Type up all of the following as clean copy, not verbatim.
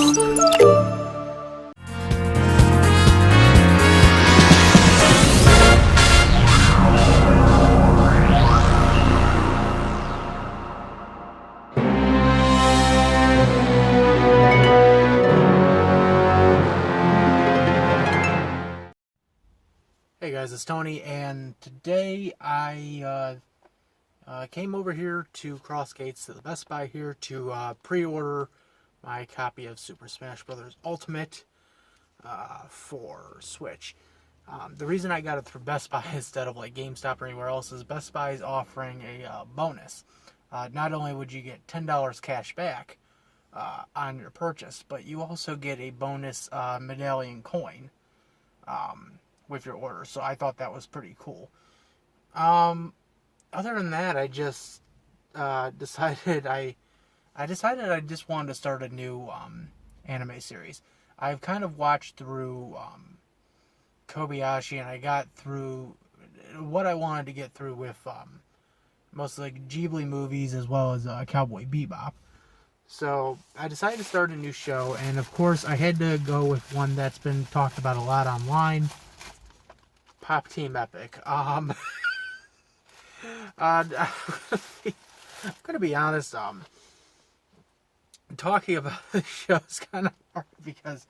Hey guys, it's Tony, and today I came over here to Cross Gates to the Best Buy here to pre-order my copy of Super Smash Bros. Ultimate for Switch. The reason I got it through Best Buy instead of like GameStop or anywhere else is Best Buy is offering a bonus. Not only would you get $10 cash back on your purchase, but you also get a bonus medallion coin with your order. So I thought that was pretty cool. Other than that, I just decided I just wanted to start a new anime series. I've kind of watched through Kobayashi, and I got through what I wanted to get through with most like Ghibli movies as well as Cowboy Bebop. So I decided to start a new show, and of course I had to go with one that's been talked about a lot online. Pop Team Epic. I'm gonna be honest. Talking about the show is kind of hard because,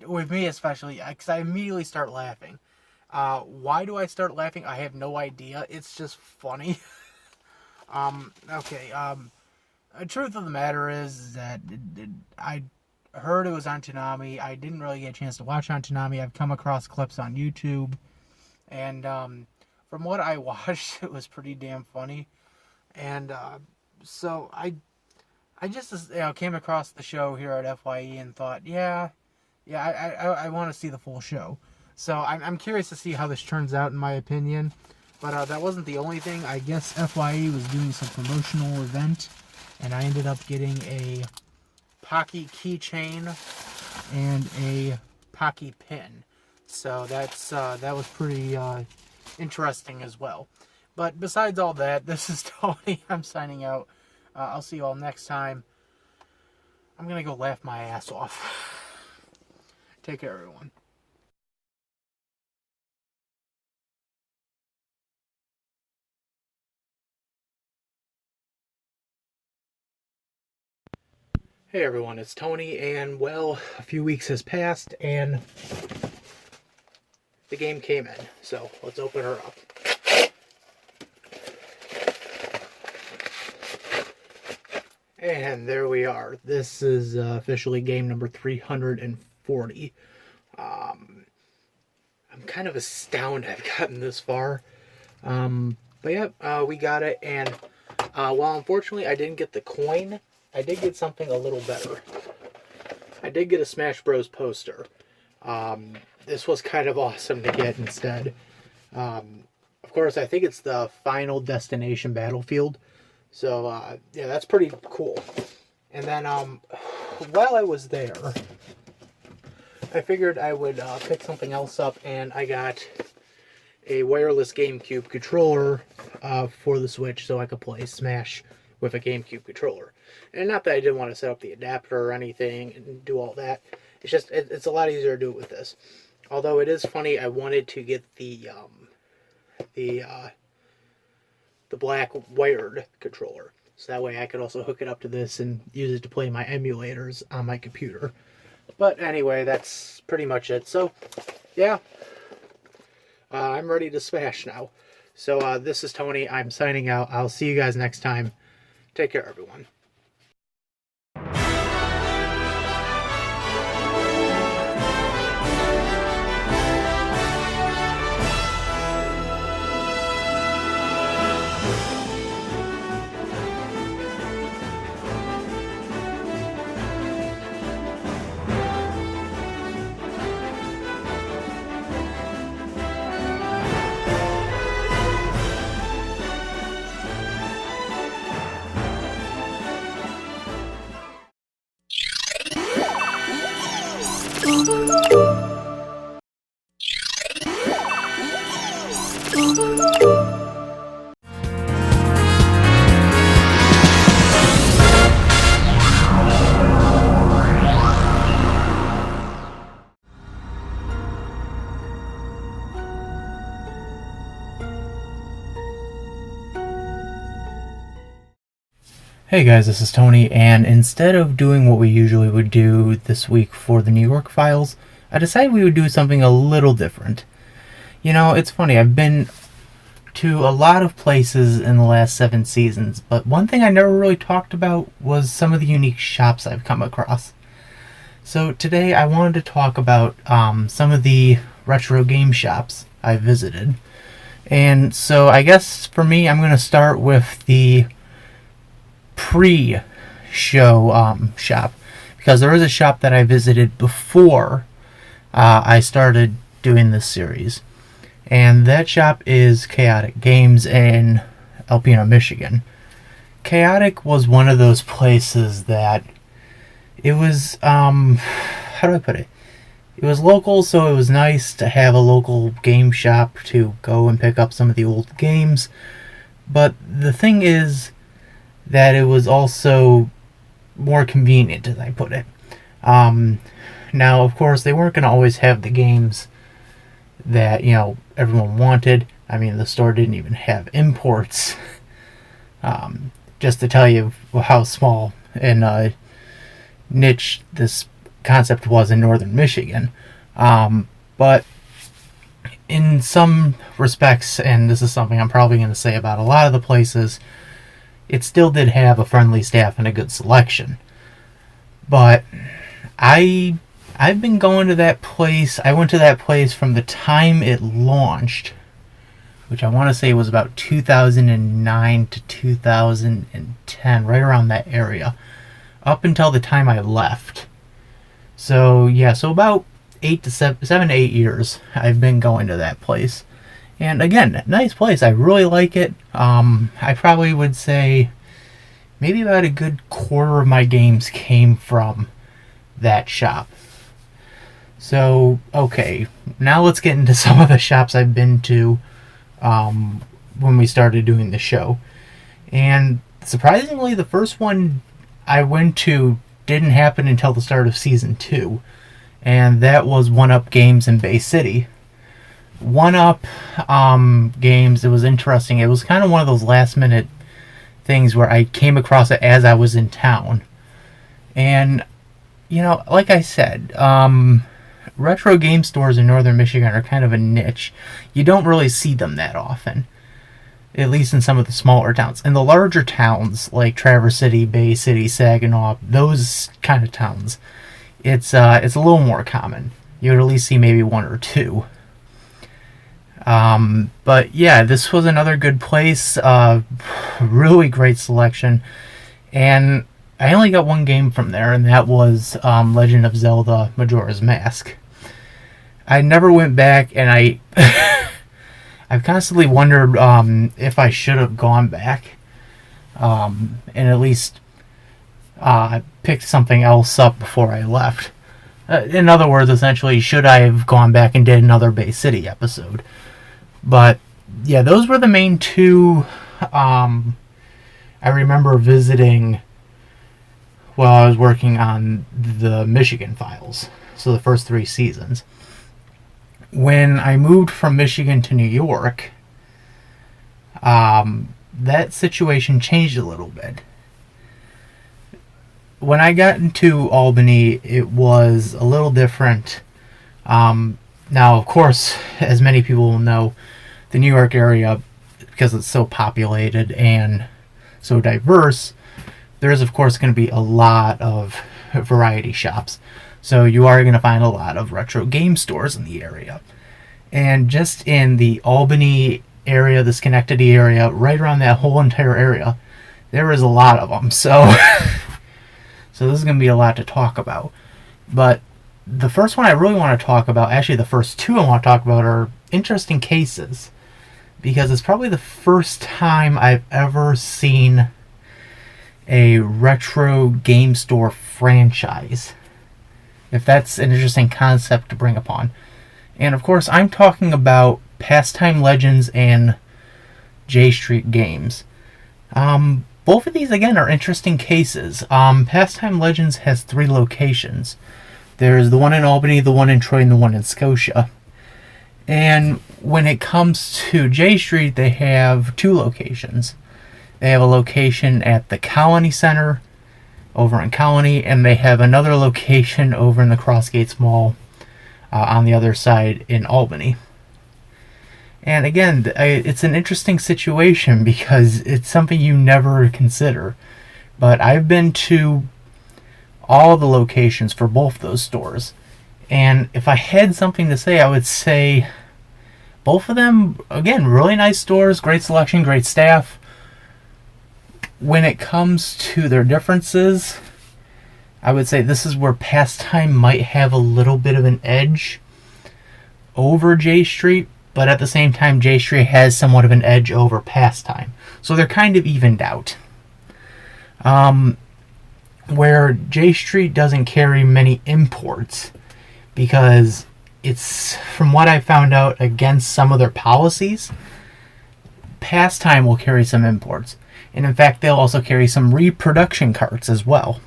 with me especially, because I immediately start laughing. Why do I start laughing? I have no idea. It's just funny. Okay. The truth of the matter is that I heard it was on Toonami. I didn't really get a chance to watch on Toonami. I've come across clips on YouTube, and from what I watched, it was pretty damn funny. And so I just came across the show here at FYE and thought, I want to see the full show. So I'm curious to see how this turns out, in my opinion. But that wasn't the only thing. I guess FYE was doing some promotional event, and I ended up getting a Pocky keychain and a Pocky pin. So that was pretty interesting as well. But besides all that, this is Tony. I'm signing out. I'll see you all next time. I'm gonna go laugh my ass off. Take care, everyone. Hey everyone, it's Tony, and well, a few weeks has passed, and the game came in, so let's open her up. And there we are. This is officially game number 340. I'm kind of astounded I've gotten this far. But yeah, we got it, and while unfortunately I didn't get the coin, I did get something a little better. I did get a Smash Bros. Poster. This was kind of awesome to get instead. Of course, I think it's the Final Destination Battlefield. So, yeah, that's pretty cool. And then, while I was there, I figured I would pick something else up, and I got a wireless GameCube controller for the Switch so I could play Smash with a GameCube controller. And not that I didn't want to set up the adapter or anything and do all that. It's just, it's a lot easier to do it with this. Although it is funny, I wanted to get the black wired controller. So that way I could also hook it up to this and use it to play my emulators on my computer. But anyway, that's pretty much it. So, yeah. I'm ready to smash now. So, this is Tony. I'm signing out. I'll see you guys next time. Take care, everyone. Hey guys, this is Tony, and instead of doing what we usually would do this week for the New York files, I decided we would do something a little different. You know, it's funny, I've been to a lot of places in the last 7 seasons, but one thing I never really talked about was some of the unique shops I've come across. So today I wanted to talk about some of the retro game shops I visited. And so I guess for me, I'm going to start with the pre-show shop, because there is a shop that I visited before I started doing this series, and that shop is Chaotic Games in Alpena, Michigan. Chaotic was one of those places that it was how do I put it? It was local, so it was nice to have a local game shop to go and pick up some of the old games. But the thing is that it was also more convenient, as I put it. Now, of course, they weren't going to always have the games that, everyone wanted. I mean, the store didn't even have imports. Just to tell you how small and niche this concept was in northern Michigan. But in some respects, and this is something I'm probably going to say about a lot of the places, it still did have a friendly staff and a good selection. But I've been going to that place. I went to that place from the time it launched, which I want to say was about 2009 to 2010, right around that area, up until the time I left. So about 7 to 8 years I've been going to that place. And again, nice place. I really like it. I probably would say maybe about a good quarter of my games came from that shop. So, okay, now let's get into some of the shops I've been to when we started doing the show. And surprisingly, the first one I went to didn't happen until the start of Season 2. And that was 1UP Games in Bay City. 1UP Games, it was interesting. It was kind of one of those last minute things where I came across it as I was in town. And, like I said, retro game stores in northern Michigan are kind of a niche. You don't really see them that often, at least in some of the smaller towns. In the larger towns, like Traverse City, Bay City, Saginaw, those kind of towns, it's a little more common. You would at least see maybe one or two. But yeah, this was another good place. Really great selection. And I only got one game from there, and that was Legend of Zelda Majora's Mask. I never went back, and I've constantly wondered if I should have gone back and at least picked something else up before I left. In other words, essentially, should I have gone back and did another Bay City episode? But yeah, those were the main two I remember visiting while I was working on the Michigan files. So the first 3 seasons. When I moved from Michigan to New York, that situation changed a little bit. When I got into Albany, it was a little different. Now, of course, as many people will know, the New York area, because it's so populated and so diverse, there is, of course, going to be a lot of variety shops. So you are going to find a lot of retro game stores in the area. And just in the Albany area, the Schenectady area, right around that whole entire area, there is a lot of them. So, so this is going to be a lot to talk about. But the first one I really want to talk about, actually the first 2 I want to talk about, are interesting cases. Because it's probably the first time I've ever seen a retro game store franchise, if that's an interesting concept to bring upon. And of course, I'm talking about Pastime Legends and J Street Games. Both of these, again, are interesting cases. Pastime Legends has 3 locations. There's the one in Albany, the one in Troy, and the one in Scotia. And when it comes to J Street, they have 2 locations. They have a location at the Colony Center over in Colony, and they have another location over in the Crossgates Mall on the other side in Albany. And again, it's an interesting situation because it's something you never consider. But I've been to all the locations for both those stores. And if I had something to say, I would say both of them, again, really nice stores, great selection, great staff. When it comes to their differences, I would say this is where Pastime might have a little bit of an edge over J Street, but at the same time, J Street has somewhat of an edge over Pastime. So they're kind of evened out. Where J Street doesn't carry many imports because it's, from what I found out, against some of their policies. Pastime will carry some imports. And in fact, they'll also carry some reproduction carts as well.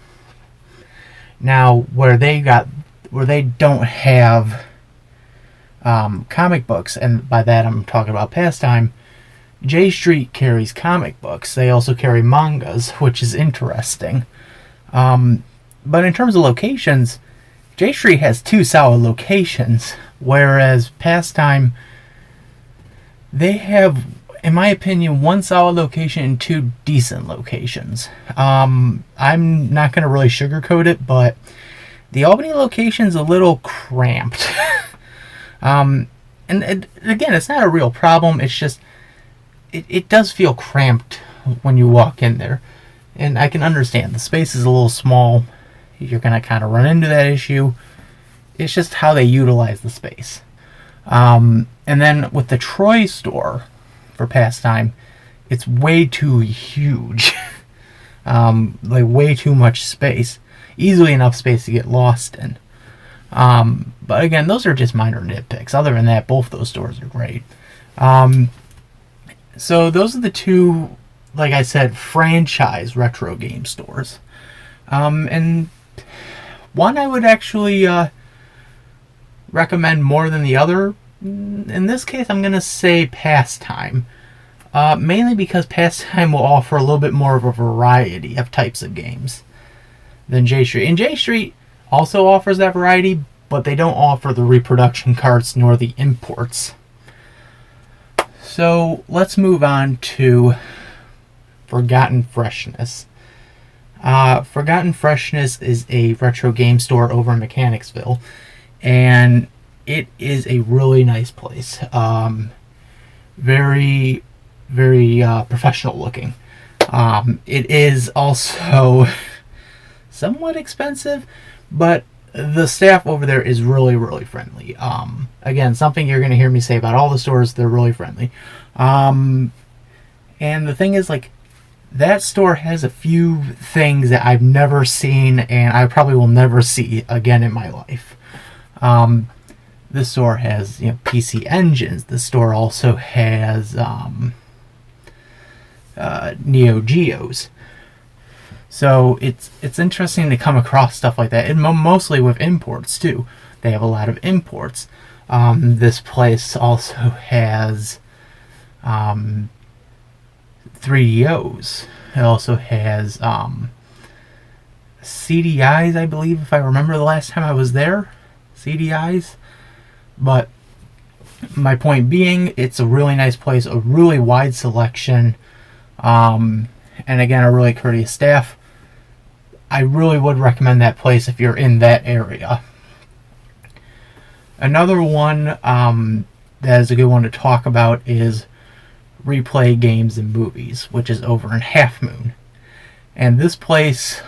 Now, where they don't have comic books, and by that I'm talking about Pastime, J Street carries comic books. They also carry mangas, which is interesting. But in terms of locations, J Street has 2 solid locations, whereas Pastime, they have, in my opinion, 1 solid location and 2 decent locations. I'm not going to really sugarcoat it, but the Albany location's a little cramped. And again, it's not a real problem. It's just, it does feel cramped when you walk in there. And I can understand. The space is a little small. You're going to kind of run into that issue. It's just how they utilize the space. And then with the Troy store for Pastime, it's way too huge. Like way too much space. Easily enough space to get lost in. But again, those are just minor nitpicks. Other than that, both those stores are great. So those are the 2, like I said, franchise retro game stores. And one I would actually recommend more than the other. In this case, I'm going to say Pastime. Mainly because Pastime will offer a little bit more of a variety of types of games than J Street. And J Street also offers that variety, but they don't offer the reproduction carts nor the imports. So let's move on to Forgotten Freshness. Forgotten Freshness is a retro game store over in Mechanicsville, and it is a really nice place. Very, very professional looking. It is also somewhat expensive, but the staff over there is really, really friendly. Again, something you're going to hear me say about all the stores, they're really friendly. And the thing is, like, that store has a few things that I've never seen and I probably will never see again in my life. This store has, PC engines. This store also has Neo Geos. So it's interesting to come across stuff like that, and mostly with imports too. They have a lot of imports. This place also has 3DOs. It also has CDIs, I believe, if I remember the last time I was there. CDIs. But my point being, it's a really nice place, a really wide selection, and again, a really courteous staff. I really would recommend that place if you're in that area. Another one that is a good one to talk about is Replay Games and Movies, which is over in Half Moon. And this place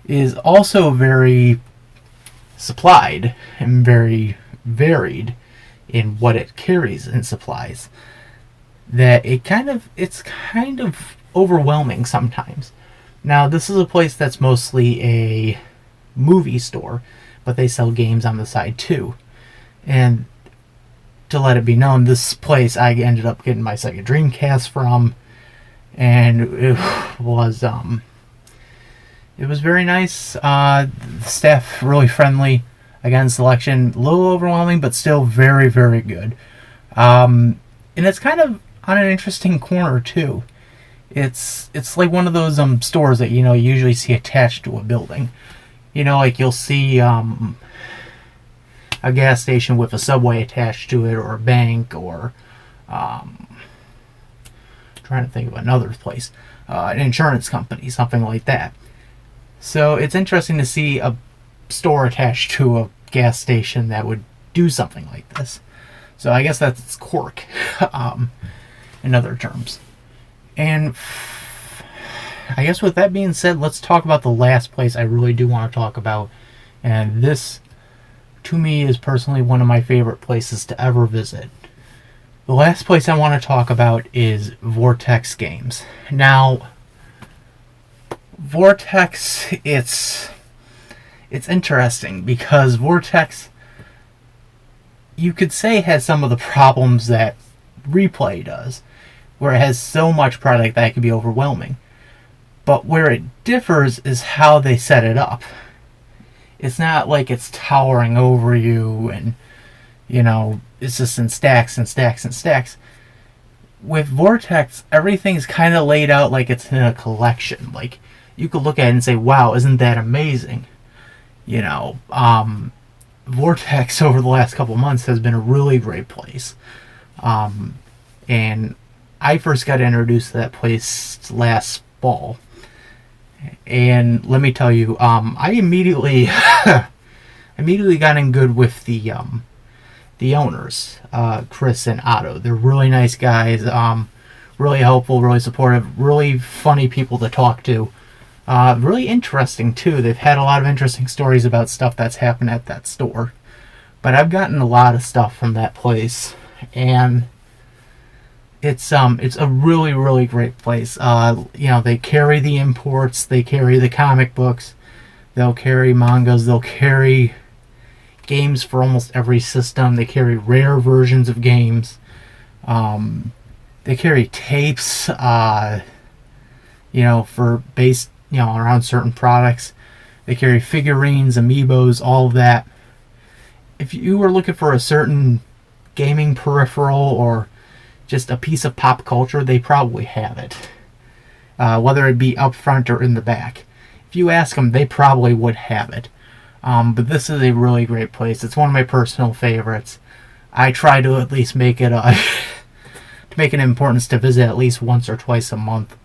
is also very supplied and very varied in what it carries in supplies. That it's kind of overwhelming sometimes. Now, this is a place that's mostly a movie store, but they sell games on the side too. And to let it be known, this place I ended up getting my Sega Dreamcast from, and it was very nice. The staff really friendly. Again, selection a little overwhelming, but still very, very good. And it's kind of on an interesting corner too. It's like one of those stores that you usually see attached to a building. Like you'll see a gas station with a Subway attached to it, or a bank, or trying to think of another place, an insurance company, something like that. So it's interesting to see a store attached to a gas station that would do something like this. So I guess that's its quirk, in other terms. And I guess with that being said, let's talk about the last place I really do want to talk about. And this, to me, is personally one of my favorite places to ever visit. The last place I want to talk about is Vortex Games. Now, Vortex, it's interesting because Vortex, you could say, has some of the problems that Replay does, where it has so much product that it can be overwhelming. But where it differs is how they set it up. It's not like it's towering over you and, it's just in stacks and stacks and stacks. With Vortex, everything's kind of laid out like it's in a collection. Like, you could look at it and say, wow, isn't that amazing? Vortex over the last couple months has been a really great place. And I first got introduced to that place last fall. And let me tell you, I immediately got in good with the owners, Chris and Otto. They're really nice guys, really helpful, really supportive, really funny people to talk to. Really interesting too. They've had a lot of interesting stories about stuff that's happened at that store. But I've gotten a lot of stuff from that place, and it's a really, really great place. They carry the imports, they carry the comic books, they'll carry mangas, they'll carry games for almost every system. They carry rare versions of games. They carry tapes, for based, around certain products. They carry figurines, amiibos, all of that. If you were looking for a certain gaming peripheral or just a piece of pop culture, they probably have it. Whether it be up front or in the back. If you ask them, they probably would have it. But this is a really great place. It's one of my personal favorites. I try to at least make it to make an importance to visit at least once or twice a month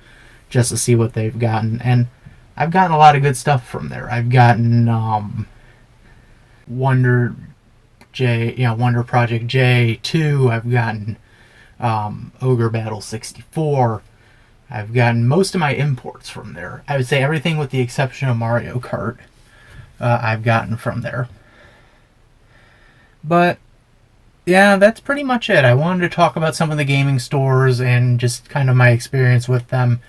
just to see what they've gotten. And I've gotten a lot of good stuff from there. I've gotten Wonder Project J2. I've gotten Ogre Battle 64. I've gotten most of my imports from there. I would say everything with the exception of Mario Kart I've gotten from there. But yeah, that's pretty much it. I wanted to talk about some of the gaming stores and just kind of my experience with them.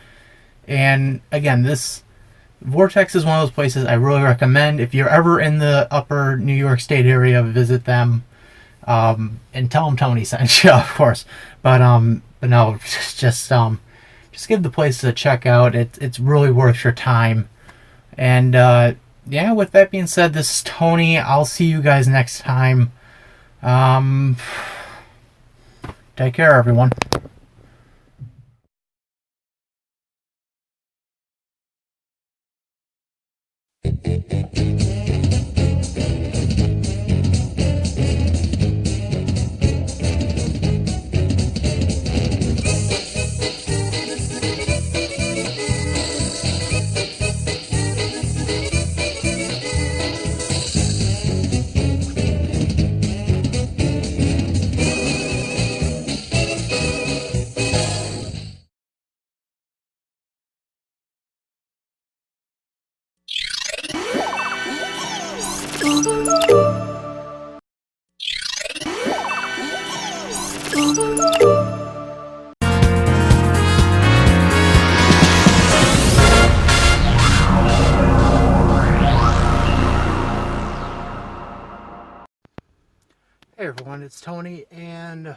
And again, this Vortex is one of those places I really recommend. If you're ever in the upper New York State area, visit them. And tell them Tony sent you, of course. But no, just give the place a check out. It's really worth your time. And yeah, with that being said, this is Tony. I'll see you guys next time. Take care, everyone. Hey everyone, it's Tony, and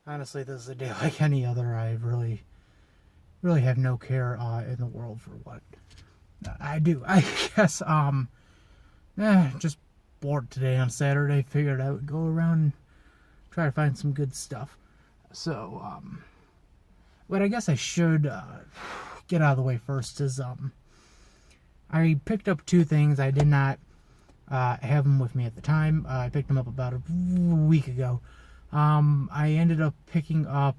honestly, this is a day like any other. I really have no care in the world for what I do. I guess, just bored today on Saturday. Figured I would go around and try to find some good stuff. So, what I guess I should get out of the way first is I picked up two things. I did not have them with me at the time. I picked them up about a week ago. I ended up picking up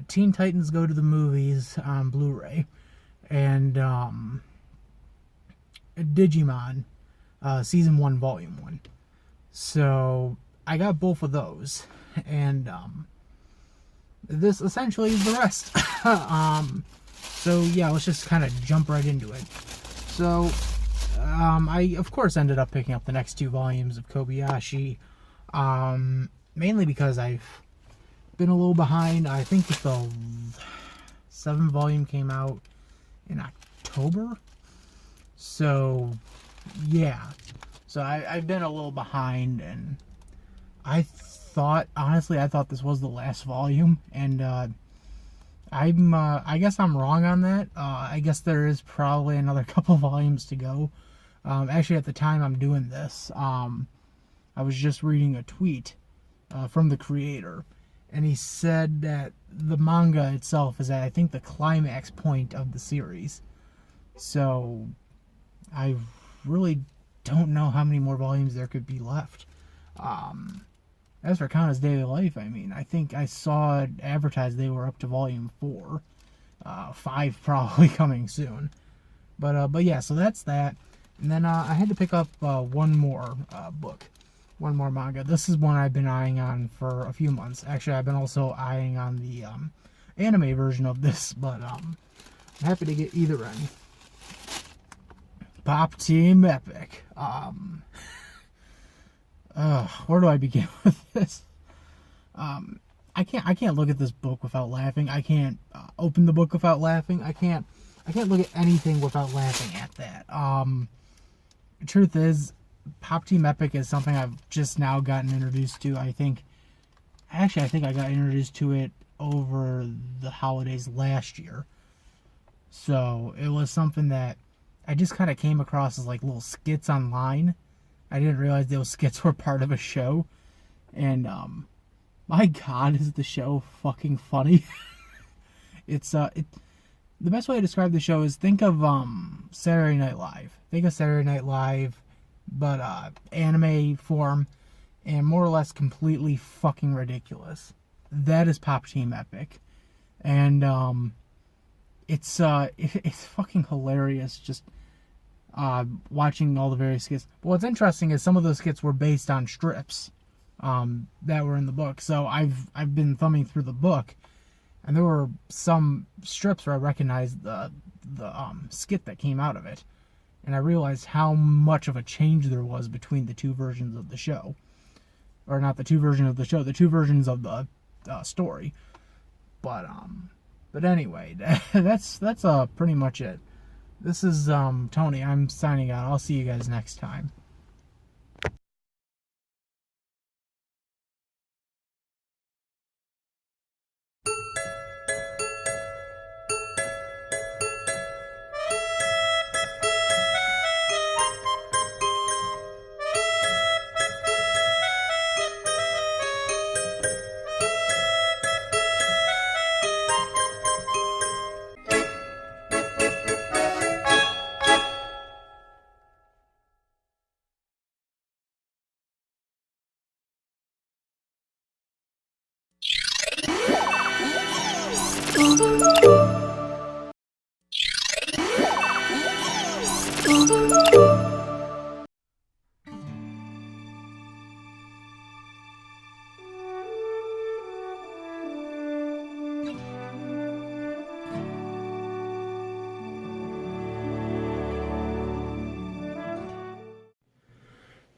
Teen Titans Go to the Movies on Blu-ray and Digimon Season 1, Volume 1. So I got both of those, and this essentially is the rest. So yeah, let's just kind of jump right into it. So I of course ended up picking up the next two volumes of Kobayashi, mainly because I've been a little behind. I think the 7th volume came out in October, so yeah. So I've been a little behind, and I thought this was the last volume, and I guess I'm wrong on that. I guess there is probably another couple volumes to go. Actually, at the time I'm doing this, I was just reading a tweet from the creator, and he said that the manga itself is at, I think, the climax point of the series. So I really don't know how many more volumes there could be left. As for Kanna's Daily Life, I mean, I think I saw it advertised they were up to volume 4. 5 probably coming soon. But yeah, so that's that. And then I had to pick up one more book. One more manga. This is one I've been eyeing on for a few months. Actually, I've been also eyeing on the anime version of this, but I'm happy to get either end. Pop Team Epic. Where do I begin with this? I can't look at this book without laughing. I can't open the book without laughing. I can't look at anything without laughing at that. The truth is, Pop Team Epic is something I've just now gotten introduced to. I think I got introduced to it over the holidays last year. So it was something that I just kind of came across as like little skits online. I didn't realize those skits were part of a show. And my God, is the show fucking funny. The best way to describe the show is think of Saturday Night Live. Think of Saturday Night Live, but anime form, and more or less completely fucking ridiculous. That is Pop Team Epic, and it's fucking hilarious. Just watching all the various skits. But what's interesting is some of those skits were based on strips that were in the book. So I've been thumbing through the book, and there were some strips where I recognized the skit that came out of it, and I realized how much of a change there was between the two versions of the show, or not the two versions of the show, the two versions of the story. But anyway, that's pretty much it. This is Tony. I'm signing out. I'll see you guys next time.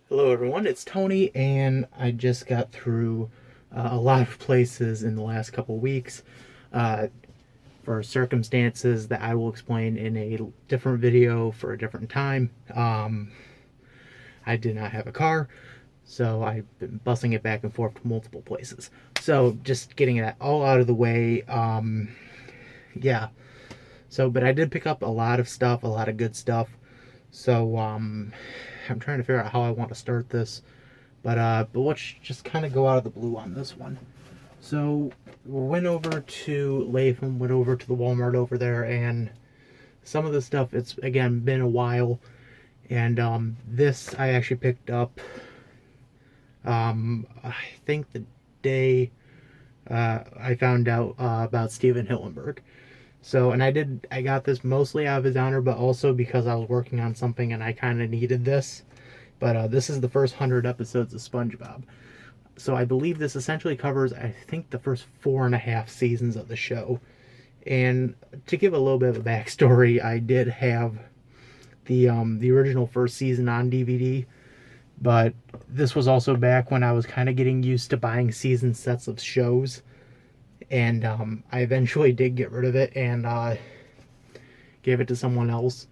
Hello everyone, it's Tony, and I just got through a lot of places in the last couple weeks for circumstances that I will explain in a different video for a different time. I did not have a car, so I've been busing it back and forth to multiple places. So just getting that all out of the way, yeah. So, but I did pick up a lot of stuff, a lot of good stuff. So, I'm trying to figure out how I want to start this, but let's just kind of go out of the blue on this one. So we went over to Latham, went over to the Walmart over there, and some of the stuff, it's again been a while. And this I actually picked up, I think the day I found out about Steven Hillenberg. So, and I got this mostly out of his honor, but also because I was working on something and I kind of needed this. But this is the first 100 episodes of SpongeBob. So I believe this essentially covers, I think, the first 4.5 seasons of the show. And to give a little bit of a backstory, I did have the original first season on DVD, but this was also back when I was kind of getting used to buying season sets of shows, and I eventually did get rid of it and gave it to someone else.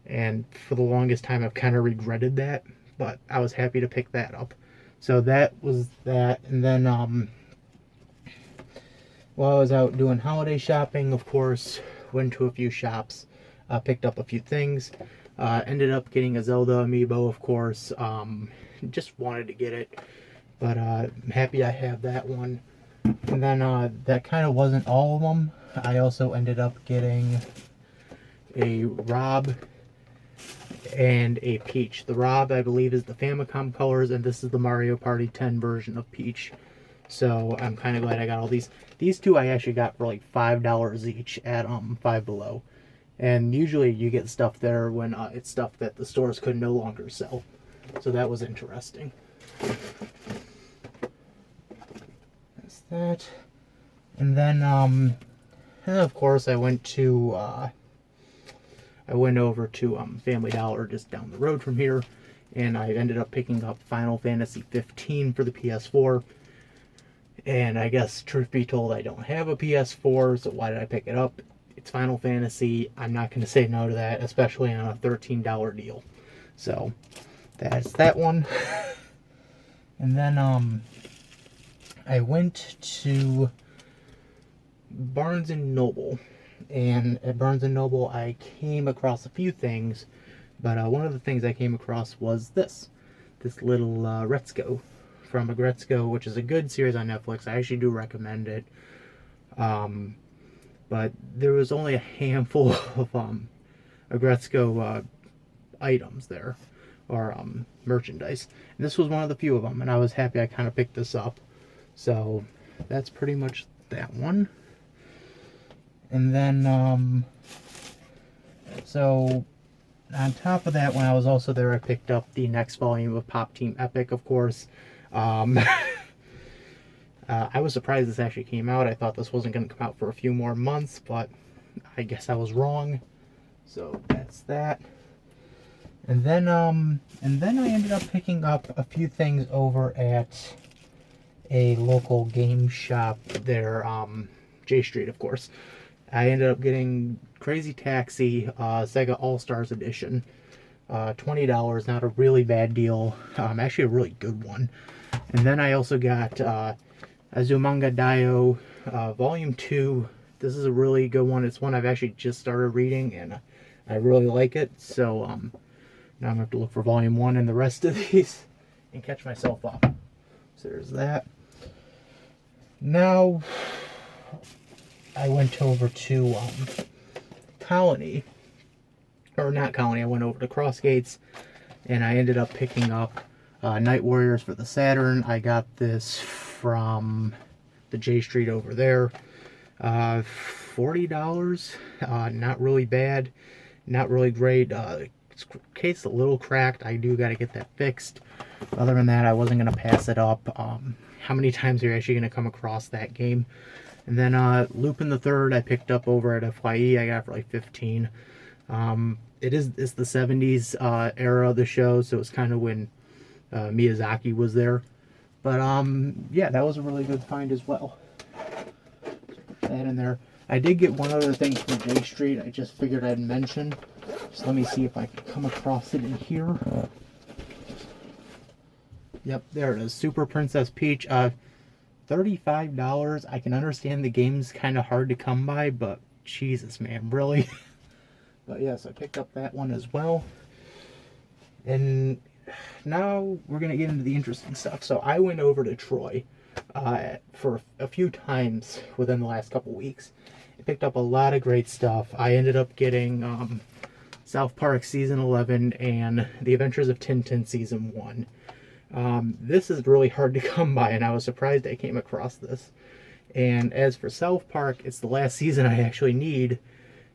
And for the longest time, I've kind of regretted that, but I was happy to pick that up. So that was that. And then while I was out doing holiday shopping, of course, went to a few shops, picked up a few things, ended up getting a Zelda amiibo, of course. Just wanted to get it, but I'm happy I have that one. And then that kind of wasn't all of them. I also ended up getting a Rob and a Peach. The Rob, I believe, is the Famicom colors, and this is the Mario Party 10 version of Peach. So I'm kind of glad I got all these. These two I actually got for like $5 each at Five Below. And usually you get stuff there when it's stuff that the stores could no longer sell. So that was interesting. That's that. And then of course I went over to Family Dollar just down the road from here, and I ended up picking up Final Fantasy 15 for the PS4. And I guess, truth be told, I don't have a PS4, so why did I pick it up? It's Final Fantasy. I'm not going to say no to that, especially on a $13 deal. So that's that one. And then I went to Barnes & Noble. And at Barnes & Noble, I came across a few things, but one of the things I came across was this little Retzko from Agretzko, which is a good series on Netflix. I actually do recommend it. But there was only a handful of Agretzko items there, or merchandise. And this was one of the few of them, and I was happy I kind of picked this up. So that's pretty much that one. And then, so on top of that, when I was also there, I picked up the next volume of Pop Team Epic, of course. I was surprised this actually came out. I thought this wasn't going to come out for a few more months, but I guess I was wrong. So that's that. And then I ended up picking up a few things over at a local game shop there, J Street, of course. I ended up getting Crazy Taxi Sega All-Stars Edition. $20, not a really bad deal. Actually a really good one. And then I also got Azumanga Daioh Volume 2. This is a really good one. It's one I've actually just started reading, and I really like it. So now I'm going to have to look for Volume 1 and the rest of these and catch myself up. So there's that. Now I went over to Colony. Or not Colony, I went over to Crossgates, and I ended up picking up Night Warriors for the Saturn. I got this from the J Street over there. $40. Not really bad. Not really great. Case a little cracked. I do got to get that fixed. Other than that, I wasn't going to pass it up. How many times are you actually going to come across that game? And then Lupin the Third I picked up over at FYE. I got it for like 15. It's the 70s era of the show, so it's kind of when Miyazaki was there. But yeah, that was a really good find as well. Put that in there. I did get one other thing from J Street. I just figured I'd mention. So let me see if I can come across it in here. Yep, there it is. Super Princess Peach. $35. I can understand the game's kind of hard to come by, but Jesus, man, really? But yes, I picked up that one as well. And now we're going to get into the interesting stuff. So I went over to Troy. for a few times within the last couple weeks. I picked up a lot of great stuff. I ended up getting South Park Season 11 and The Adventures of Tintin Season 1. This is really hard to come by, and I was surprised I came across this. And as for South Park, it's the last season I actually need,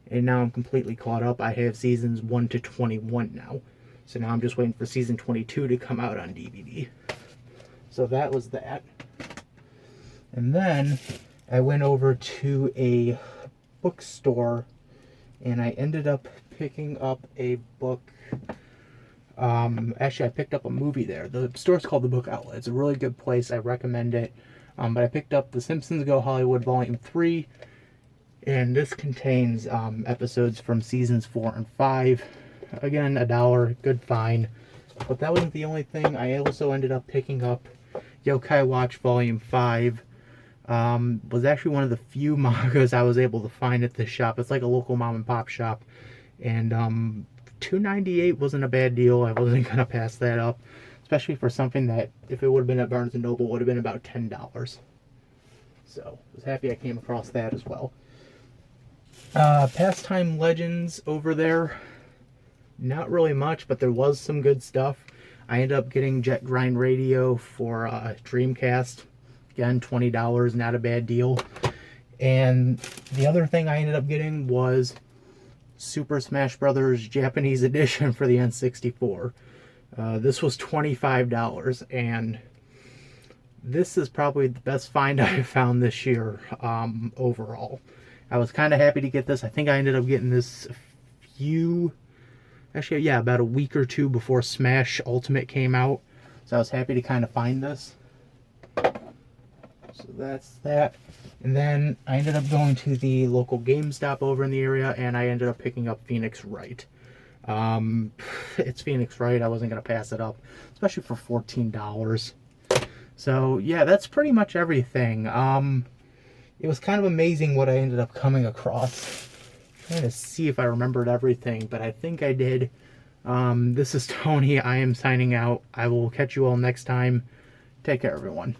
and now I'm completely caught up. I have seasons 1 to 21 now. So now I'm just waiting for season 22 to come out on DVD. So that was that. And then I went over to a bookstore and I ended up picking up a book. Actually, I picked up a movie there. The store's called The Book Outlet. It's a really good place. I recommend it. But I picked up The Simpsons Go Hollywood Volume 3. And this contains episodes from seasons 4 and 5. Again, $1, good find. But that wasn't the only thing. I also ended up picking up Yokai Watch Volume 5. Was actually one of the few mangas I was able to find at this shop. It's like a local mom and pop shop. And $2.98 wasn't a bad deal. I wasn't going to pass that up. Especially for something that, if it would have been at Barnes & Noble, would have been about $10. So, I was happy I came across that as well. Pastime Legends over there. Not really much, but there was some good stuff. I ended up getting Jet Grind Radio for Dreamcast. Again, $20, not a bad deal. And the other thing I ended up getting was Super Smash Bros. Japanese edition for the N64. This was $25, and this is probably the best find I have found this year overall. I was kind of happy to get this. I think I ended up getting this about a week or two before Smash Ultimate came out. So I was happy to kind of find this. So that's that. And then I ended up going to the local GameStop over in the area, and I ended up picking up Phoenix Wright. It's Phoenix Wright. I wasn't going to pass it up, especially for $14. So yeah, that's pretty much everything. It was kind of amazing what I ended up coming across. I'm trying to see if I remembered everything, but I think I did. This is Tony. I am signing out. I will catch you all next time. Take care, everyone.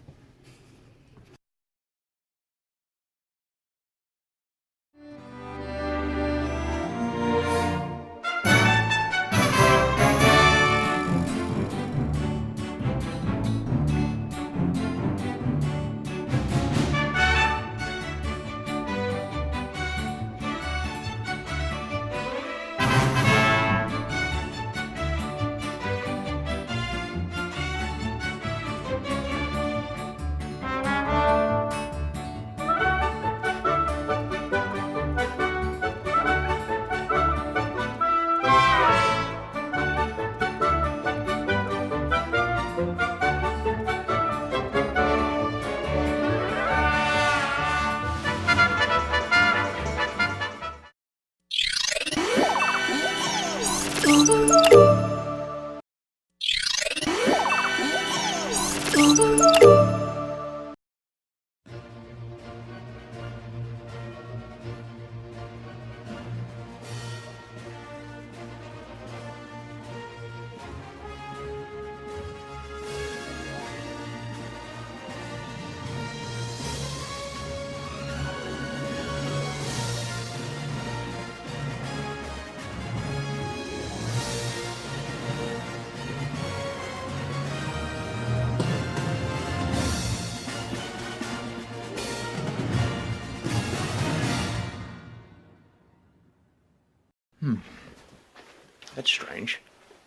That's strange.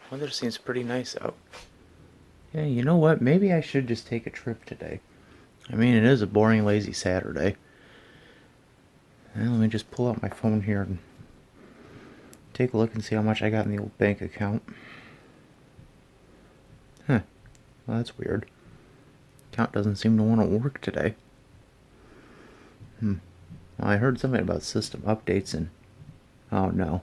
Weather seems pretty nice out. Yeah, you know what? Maybe I should just take a trip today. I mean, it is a boring, lazy Saturday. Well, let me just pull out my phone here and take a look and see how much I got in the old bank account. Huh. Well, that's weird. Account doesn't seem to want to work today. Well, I heard something about system updates and... Oh, no.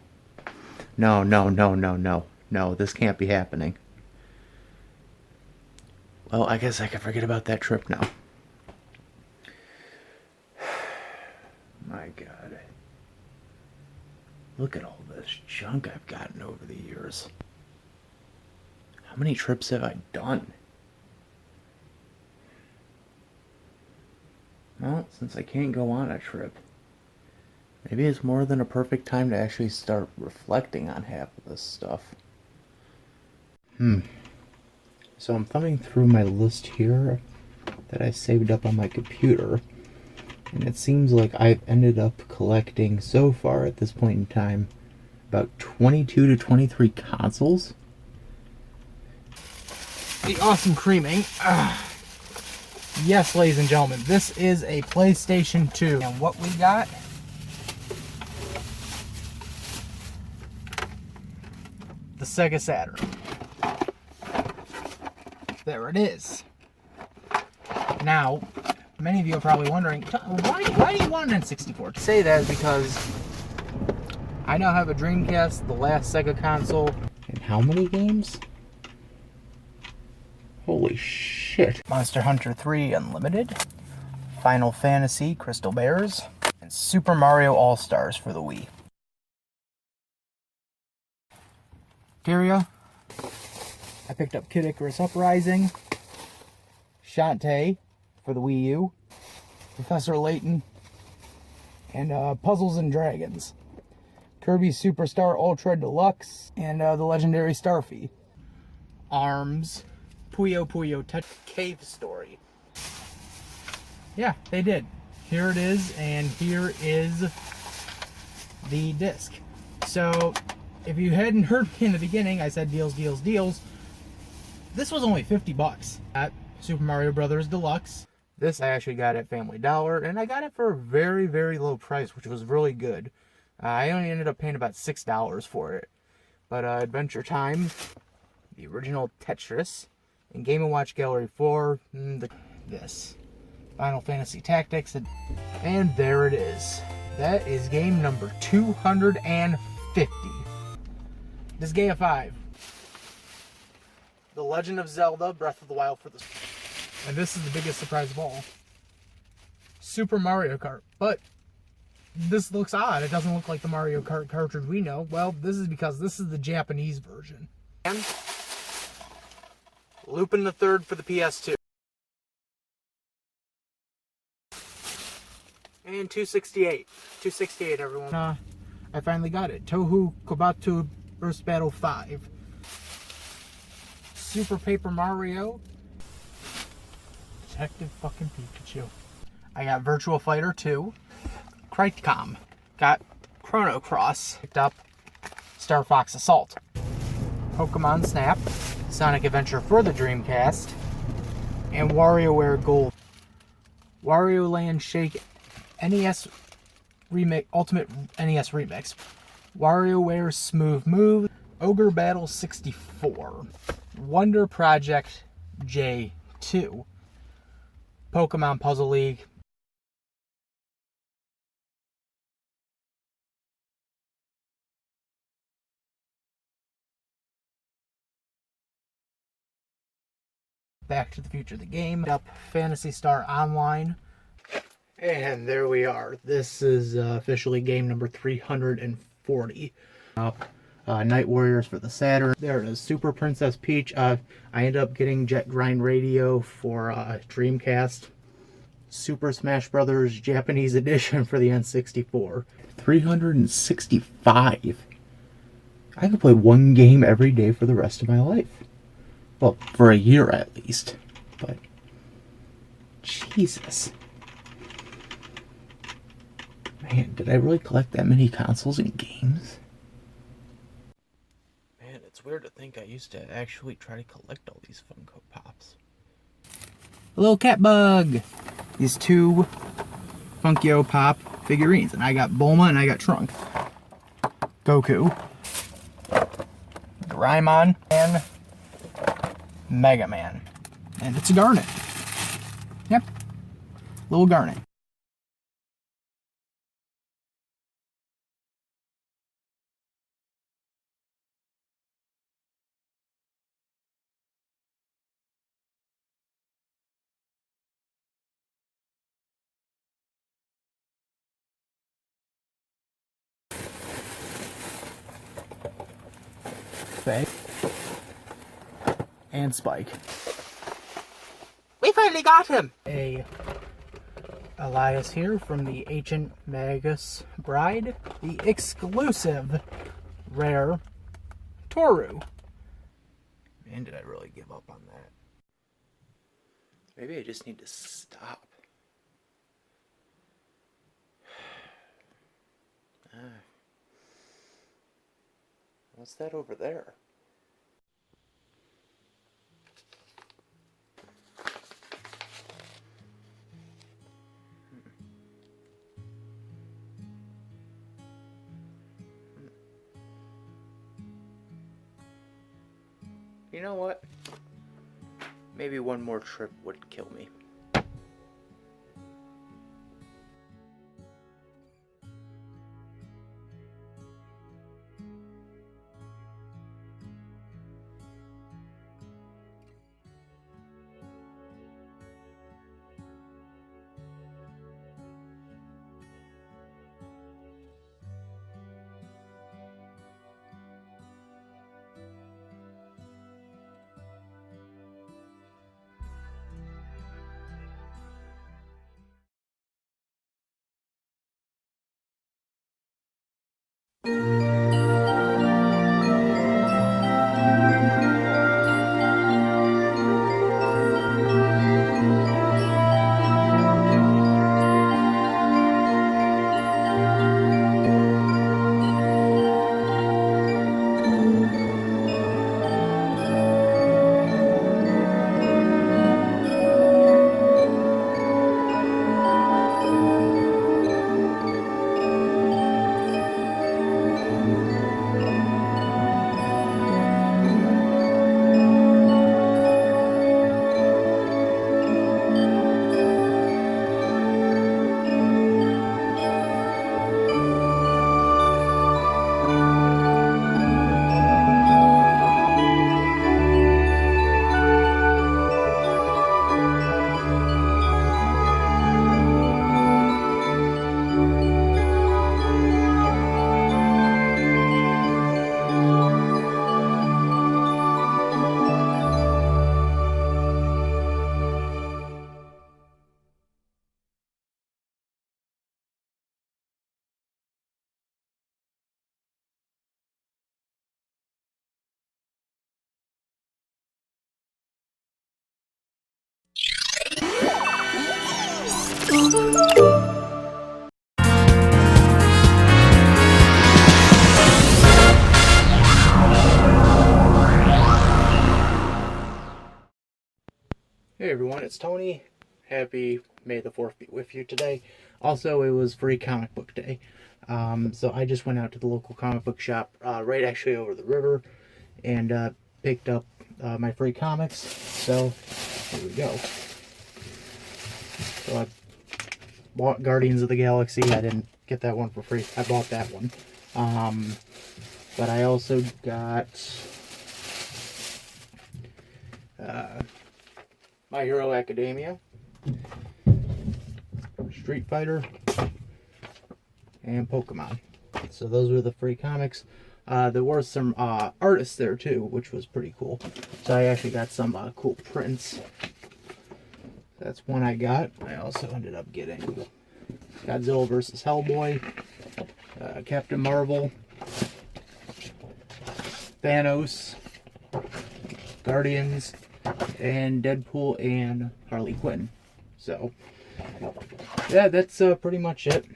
No, no, no, no, no. No, this can't be happening. Well, I guess I can forget about that trip now. My God. Look at all this junk I've gotten over the years. How many trips have I done? Well, since I can't go on a trip, maybe it's more than a perfect time to actually start reflecting on half of this stuff. So I'm thumbing through my list here that I saved up on my computer, and it seems like I've ended up collecting so far at this point in time about 22 to 23 consoles. The awesome creaming. Yes, ladies and gentlemen, this is a PlayStation 2. And what we got? The Sega Saturn. There it is. Now, many of you are probably wondering, why do you want an N64? To say that is because I now have a Dreamcast, the last Sega console. And how many games? Holy shit. Monster Hunter 3 Unlimited, Final Fantasy Crystal Bears, and Super Mario All-Stars for the Wii. Daria, I picked up Kid Icarus Uprising, Shantae for the Wii U, Professor Layton, and Puzzles and Dragons, Kirby Superstar Ultra Deluxe, and the legendary Starfy. ARMS, Puyo Puyo Touch Cave Story. Yeah, they did. Here it is, and here is the disc. So, if you hadn't heard me in the beginning, I said deals, deals, deals. This was only $50 at Super Mario Brothers Deluxe. This I actually got at Family Dollar, and I got it for a very, very low price, which was really good. I only ended up paying about $6 for it. But Adventure Time, the original Tetris, and Game & Watch Gallery 4, this. Final Fantasy Tactics, and there it is. That is game number 250. Disgaea 5. The Legend of Zelda, Breath of the Wild for the... And this is the biggest surprise of all. Super Mario Kart. But this looks odd. It doesn't look like the Mario Kart cartridge we know. Well, this is because this is the Japanese version. And Lupin the Third for the PS2. And 268. 268, everyone. I finally got it. Touhou Kobatsu Burst Battle 5. Super Paper Mario. Detective fucking Pikachu. I got Virtua Fighter 2. Cricom. Got Chrono Cross. Picked up Star Fox Assault. Pokemon Snap. Sonic Adventure for the Dreamcast. And WarioWare Gold. Wario Land Shake NES Remix, Ultimate NES Remix. WarioWare Smooth Move. Ogre Battle 64. Wonder Project J2. Pokemon Puzzle League. Back to the Future the game. Up Phantasy Star Online. And there we are. This is officially game number 340. Night Warriors for the Saturn. There it is. Super Princess Peach. I ended up getting Jet Grind Radio for Dreamcast. Super Smash Brothers Japanese Edition for the N64. 365. I could play one game every day for the rest of my life. Well, for a year at least. But Jesus. Man, did I really collect that many consoles and games? Man, it's weird to think I used to actually try to collect all these Funko Pops. A little cat bug! These two Funkyo Pop figurines. And I got Bulma and I got Trunk. Goku. Doraemon. And Mega Man. And it's a Garnet. Yep. Little Garnet. Faye. And Spike. We finally got him! A Elias here from the Ancient Magus Bride, the exclusive rare Toru. Man, did I really give up on that. Maybe I just need to stop. What's that over there? You know what? Maybe one more trip would kill me. Hey everyone, it's Tony. Happy May the 4th be with you today. Also, it was free comic book day. So I just went out to the local comic book shop, right actually over the river, and picked up my free comics. So, here we go. So I bought Guardians of the Galaxy. I didn't get that one for free. I bought that one. But I also got My Hero Academia, Street Fighter, and Pokemon. So those were the free comics. There were some artists there too, which was pretty cool. So I actually got some cool prints. That's one I got. I also ended up getting Godzilla vs. Hellboy, Captain Marvel, Thanos, Guardians, and Deadpool and Harley Quinn. So, yeah, that's pretty much it.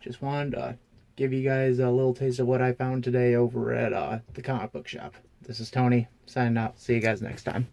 Just wanted to give you guys a little taste of what I found today over at the comic book shop. This is Tony, signing out. See you guys next time.